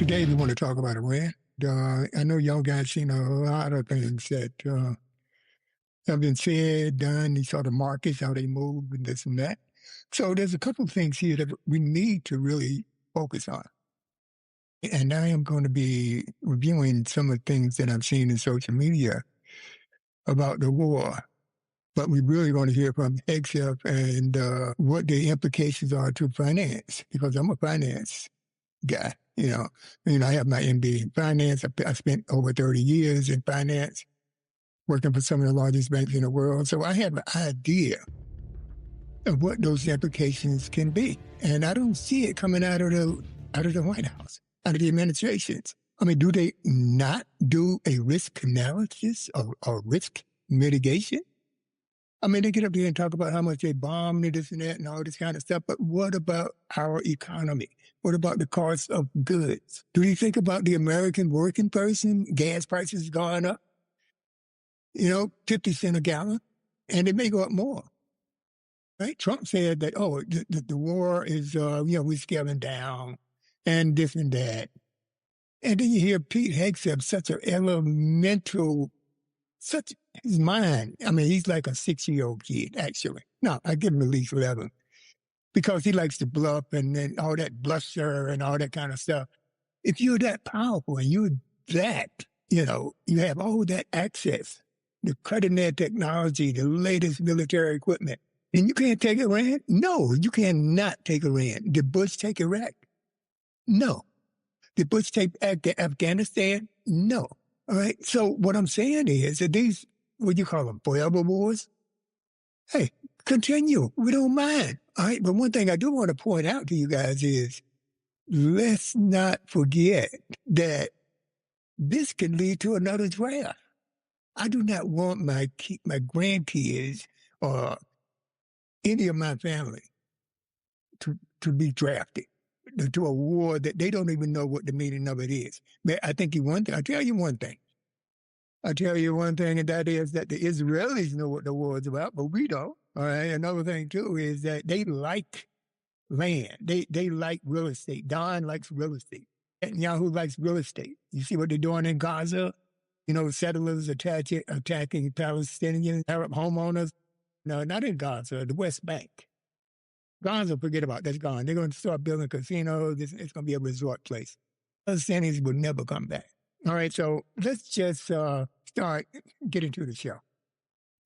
Today, we want to talk about Iran. I know y'all guys seen a lot of things that have been said, done. You saw the markets, how they move, and this and that. So there's a couple of things here that we need to really focus on. And I am going to be reviewing some of the things that I've seen in social media about the war. But we really want to hear from XF and what the implications are to finance, because I'm a finance guy. I have my MBA in finance. I spent over 30 years in finance, working for some of the largest banks in the world. So I have an idea of what those implications can be. And I don't see it coming out of the White House, out of the administrations. I mean, do they not do a risk analysis or risk mitigation? I mean, they get up there and talk about how much they bombed and this and that and all this kind of stuff. But what about our economy? What about the cost of goods? Do you think about the American working person? Gas prices gone up, 50 cents a gallon, and it may go up more. Right? Trump said that, the war is, we're scaling down and this and that. And then you hear Pete Hegseth, such an elemental, such his mind. I mean, he's like a 6-year-old kid, actually. No, I give him at least 11 because he likes to bluff and all that bluster and all that kind of stuff. If you're that powerful and you're that, you have all that access, the cutting edge technology, the latest military equipment, and you can't take Iran? No, you cannot take Iran. Did Bush take Iraq? No. Did Bush take Afghanistan? No. All right. So what I'm saying is that these, what you call them, forever wars? Hey, continue. We don't mind. All right. But one thing I do want to point out to you guys is let's not forget that this can lead to another draft. I do not want my grandkids or any of my family to be drafted to a war that they don't even know what the meaning of it is. But I think I'll tell you one thing. And that is that the Israelis know what the war is about, but we don't. All right. Another thing, too, is that they like land. They like real estate. Don likes real estate. Netanyahu likes real estate. You see what they're doing in Gaza? Settlers attacking Palestinian Arab homeowners. No, not in Gaza, the West Bank. Gaza, forget about that's gone. They're going to start building casinos. It's going to be a resort place. Palestinians will never come back. All right, so let's just start getting to the show.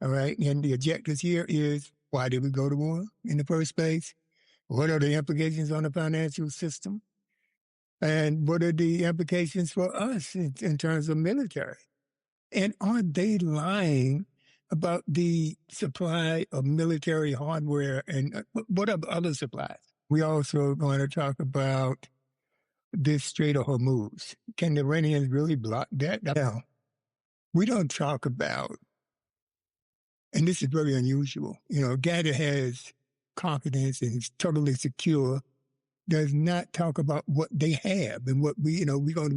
All right, and the objectives here is, why did we go to war in the first place? What are the implications on the financial system? And what are the implications for us in terms of military? And are they lying about the supply of military hardware and what are other supplies? We also going to talk about this Strait of Hormuz. Can the Iranians really block that? Now, we don't talk about, and this is very unusual, a guy that has confidence and is totally secure does not talk about what they have and what we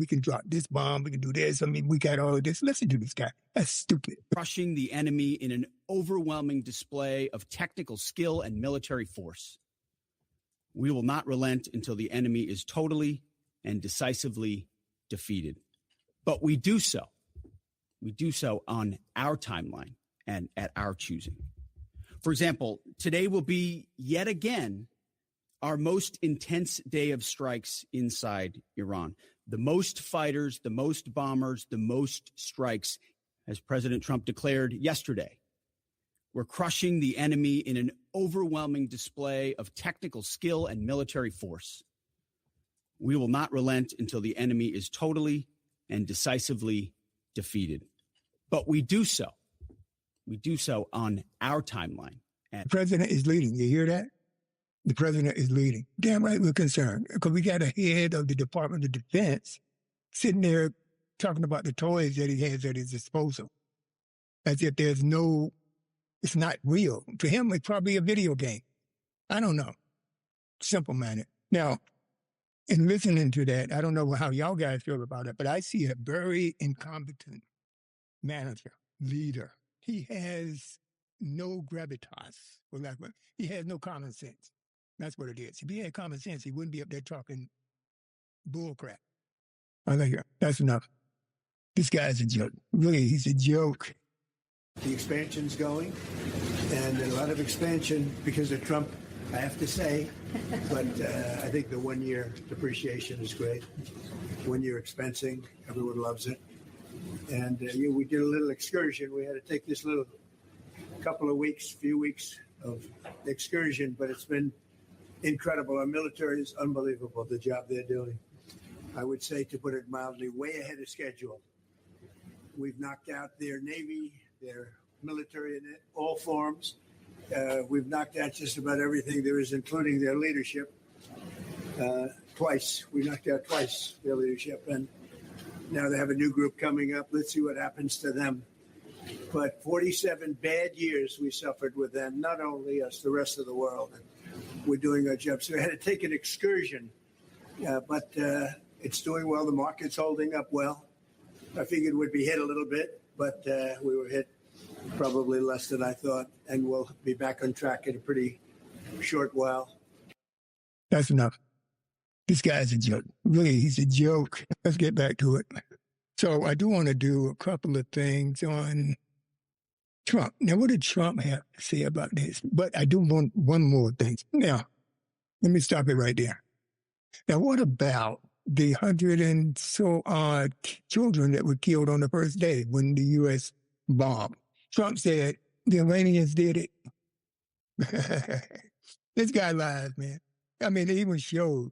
can drop this bomb, we can do this. I mean, we got all of this. Listen to this guy. That's stupid. Crushing the enemy in an overwhelming display of technical skill and military force. We will not relent until the enemy is totally and decisively defeated. But we do so. We do so on our timeline and at our choosing. For example, today will be yet again our most intense day of strikes inside Iran. The most fighters, the most bombers, the most strikes, as President Trump declared yesterday. We're crushing the enemy in an overwhelming display of technical skill and military force. We will not relent until the enemy is totally and decisively defeated. But we do so. We do so on our timeline. The president is leading. You hear that? The president is leading. Damn right we're concerned, because we got a head of the Department of Defense sitting there talking about the toys that he has at his disposal, as if it's not real. To him, it's probably a video game. I don't know. Simple-minded. Now, in listening to that, I don't know how y'all guys feel about it, but I see a very incompetent manager, leader. He has no gravitas. He has no common sense. That's what it is. If he had common sense, he wouldn't be up there talking bull crap. I think that's enough. This guy's a joke. Really, he's a joke. The expansion's going, and a lot of expansion because of Trump, I have to say. But I think the 1 year depreciation is great. 1 year expensing, everyone loves it. And we did a little excursion. We had to take this little few weeks of excursion, but it's been incredible. Our military is unbelievable, the job they're doing. I would say, to put it mildly, way ahead of schedule. We've knocked out their Navy, their military in all forms. We've knocked out just about everything there is, including their leadership. Twice. We knocked out twice their leadership. And now they have a new group coming up. Let's see what happens to them. But 47 bad years we suffered with them, not only us, the rest of the world. And we're doing our job. So we had to take an excursion. But it's doing well. The market's holding up well. I figured we'd be hit a little bit, but we were hit probably less than I thought. And we'll be back on track in a pretty short while. That's enough. This guy's a joke. Really, he's a joke. Let's get back to it. So I do want to do a couple of things on Trump. Now, what did Trump have to say about this? But I do want one more thing. Now, let me stop it right there. Now, what about the 100 and so odd children that were killed on the first day when the U.S. bombed? Trump said the Iranians did it. This guy lies, man. I mean, they even showed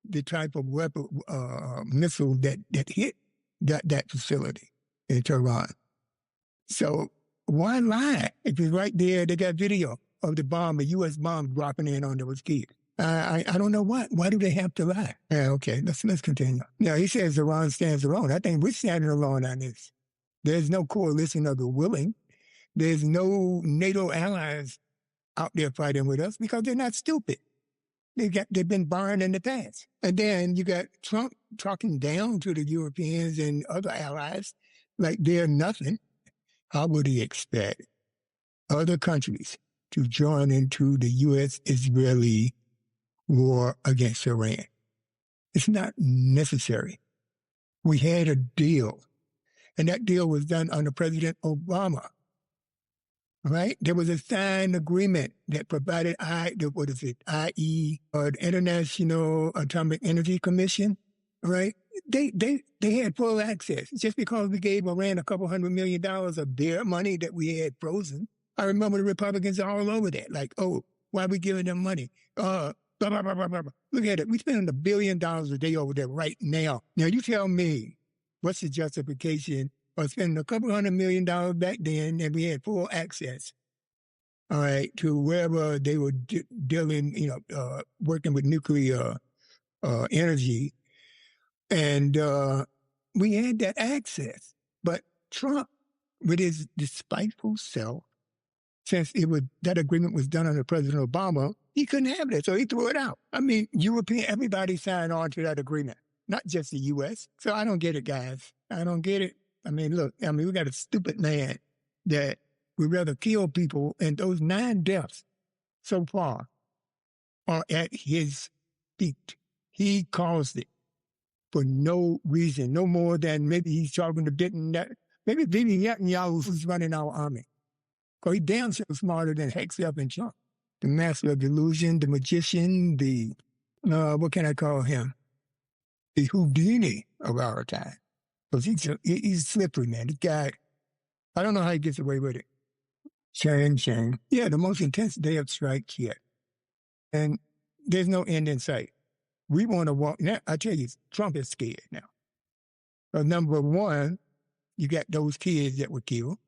the type of weapon, missile that hit that facility in Tehran. So why lie? If it's right there, they got video of the bomb, a U.S. bomb dropping in on those kids. I don't know why. Why do they have to lie? Yeah, okay, let's continue. Now, he says Iran stands alone. I think we're standing alone on this. There's no coalition of the willing. There's no NATO allies out there fighting with us because they're not stupid. They've been burned in the past. And then you got Trump talking down to the Europeans and other allies like they're nothing. How would he expect other countries to join into the U.S.-Israeli war against Iran? It's not necessary. We had a deal, and that deal was done under President Obama. Right? There was a signed agreement that provided IE, the International Atomic Energy Commission, right? They had full access. Just because we gave Iran a couple $100 million of their money that we had frozen. I remember the Republicans are all over that. Like, oh, why are we giving them money? Blah, blah, blah, blah, blah. Look at it. We spend $1 billion a day over there right now. Now, you tell me, what's the justification of spending a couple $100 million back then, and we had full access, all right, to wherever they were dealing, working with nuclear energy. And we had that access. But Trump, with his despiteful self, since that agreement was done under President Obama, he couldn't have it, so he threw it out. I mean, everybody signed on to that agreement, not just the U.S. So I don't get it, guys. I don't get it. I mean, look, we got a stupid man that would rather kill people, and those 9 deaths so far are at his feet. He caused it for no reason, no more than maybe he's talking to maybe Bibi Netanyahu who's running our army. Because he's damn sure smarter than Hegseth and Trump. The master of delusion, the magician, what can I call him? The Houdini of our time. Because he's slippery, man. This guy, I don't know how he gets away with it. Shame. Yeah, the most intense day of strikes yet. And there's no end in sight. We want to walk. Now, I tell you, Trump is scared now. Number one, you got those kids that were killed.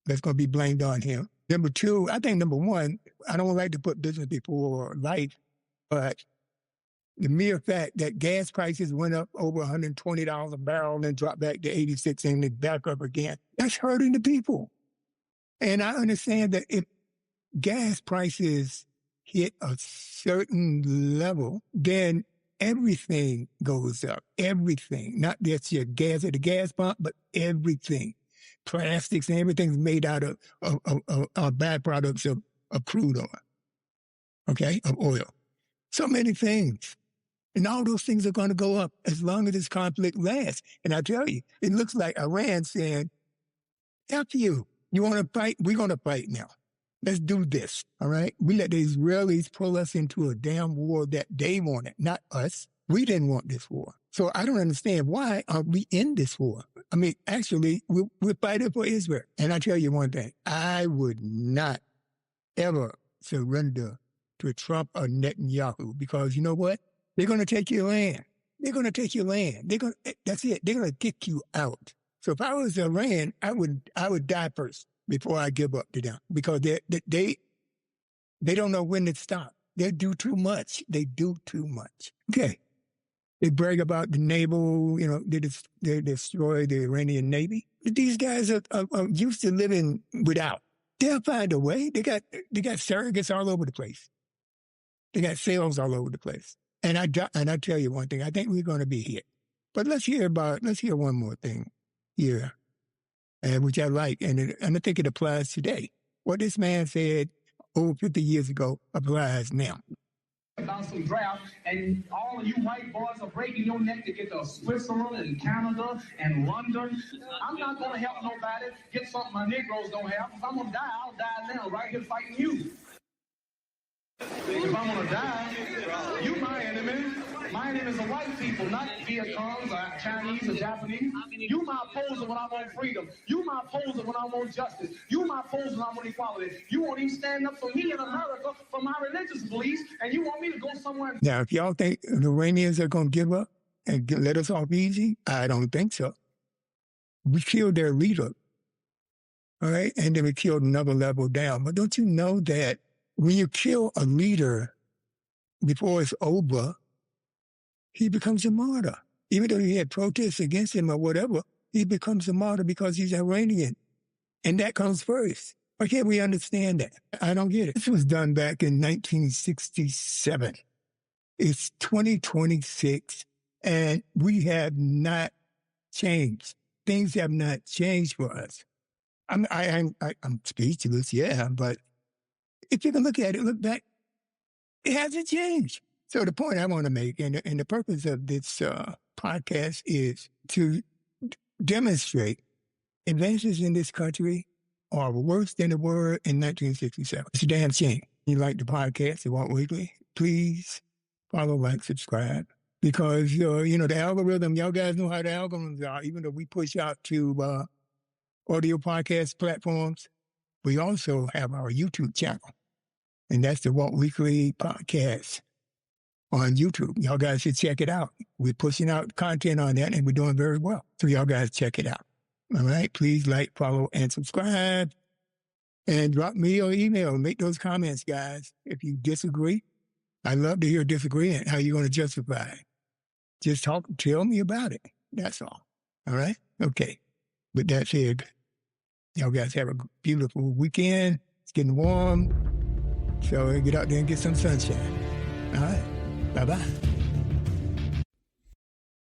That's going to be blamed on him. Number two, I think number one, I don't like to put business before life, but the mere fact that gas prices went up over $120 a barrel and dropped back to 86 and then back up again, that's hurting the people. And I understand that if gas prices hit a certain level, then everything goes up. Everything. Not just your gas at the gas pump, but everything. Plastics and everything's made out of byproducts of crude oil. Okay? Of oil. So many things. And all those things are going to go up as long as this conflict lasts. And I tell you, it looks like Iran saying, after you. You want to fight? We're going to fight now. Let's do this, all right? We let the Israelis pull us into a damn war that they wanted, not us. We didn't want this war. So I don't understand, why are we in this war? I mean, actually, we're fighting for Israel. And I tell you one thing, I would not ever surrender to Trump or Netanyahu, because you know what? They're going to take your land. They're going to take your land. That's it. They're going to kick you out. So if I was Iran, I would die first before I give up to them, because they don't know when to stop. They do too much. They do too much. Okay. They brag about the naval, they destroy the Iranian Navy. But these guys are used to living without. They'll find a way. They got surrogates all over the place. They got sales all over the place. And I tell you one thing, I think we're going to be hit. But let's hear one more thing here, which I like, and I think it applies today. What this man said over 50 years ago applies now. About some draft, and all of you white boys are breaking your neck to get to Switzerland and Canada and London. I'm not going to help nobody get something my Negroes don't have. If I'm going to die, I'll die now, right here fighting you. If I'm going to die, you my enemy. My enemy is the white people, not Viet Congs or Chinese or Japanese. You my opposer when I want freedom. You my opposer when I want justice. You my opposer when I want equality. You won't even stand up for me in America for my religious beliefs, and you want me to go somewhere. Now, if y'all think the Iranians are going to give up and let us off easy, I don't think so. We killed their leader, all right? And then we killed another level down. But don't you know that when you kill a leader before it's over, he becomes a martyr. Even though he had protests against him or whatever, he becomes a martyr because he's Iranian. And that comes first. Why can't we understand that? I don't get it. This was done back in 1967. It's 2026, and we have not changed. Things have not changed for us. I'm speechless, yeah, but if you can look at it, look back, it hasn't changed. So the point I want to make, and the purpose of this podcast, is to demonstrate advances in this country are worse than they were in 1967. It's a damn shame. You like the podcast, The Walk Weekly, please follow, like, subscribe. Because, the algorithm, y'all guys know how the algorithms are. Even though we push out to audio podcast platforms, we also have our YouTube channel. And that's The Walk Weekly Podcast on YouTube. Y'all guys should check it out. We're pushing out content on that, and we're doing very well. So y'all guys check it out. All right? Please like, follow, and subscribe. And drop me your email. Make those comments, guys. If you disagree, I'd love to hear disagreeing. How you going to justify it? Just tell me about it. That's all. All right? Okay. With that said, y'all guys have a beautiful weekend. It's getting warm. So get out there and get some sunshine. All right. Bye-bye.